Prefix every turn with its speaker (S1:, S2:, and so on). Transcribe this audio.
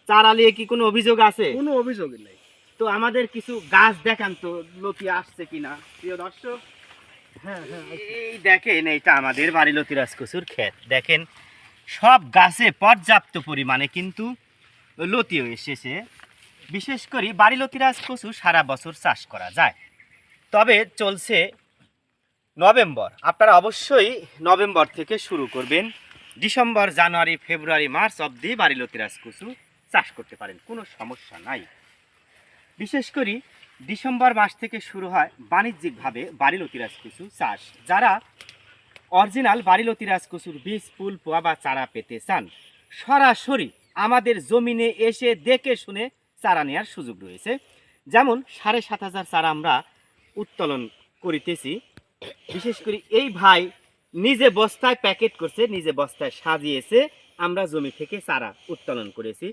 S1: চারা নিয়ে কি কোনো অভিযোগ আছে?
S2: কোনো অভিযোগই নেই।
S1: তো আমাদের কিছু গাছ দেখান তো লতি আসছে কিনা প্রিয় দর্শক।
S2: হ্যাঁ হ্যাঁ
S1: এই দেখেন, এইটা আমাদের বাড়িলতি রাজকচুর ক্ষেত। দেখেন সব গাছে পর্যাপ্ত পরিমাণে কিন্তু লতিও এসেছে। বিশেষ করে বাড়িলতি রাজকচু সারা বছর চাষ করা যায়। তবে চলছে নভেম্বর, আপনারা অবশ্যই নভেম্বর থেকে শুরু করবেন। ডিসেম্বর, জানুয়ারি, ফেব্রুয়ারি, মার্চ অবধি বাড়িলতি রাজকচু চাষ করতে পারেন, কোনো সমস্যা নাই। বিশেষ করে ডিসেম্বর মাস থেকে শুরু হয় বাণিজ্যিকভাবে বাড়িলতি রাজকচু চাষ। যারা অরিজিনাল বাড়িলতি রাজকচুর বীজ, ফুল, পোয়া বা চারা পেতে চান, সরাসরি আমাদের জমিনে এসে দেখে শুনে চারা নেওয়ার সুযোগ রয়েছে। যেমন ৭,৫০০ চারা আমরা উত্তোলন করিতেছি। বিশেষ করে এই ভাই নিজে বস্তায় প্যাকেট করছে, নিজে বস্তায় সাজিয়েছে, আমরা জমি থেকে চারা উত্তোলন করেছি।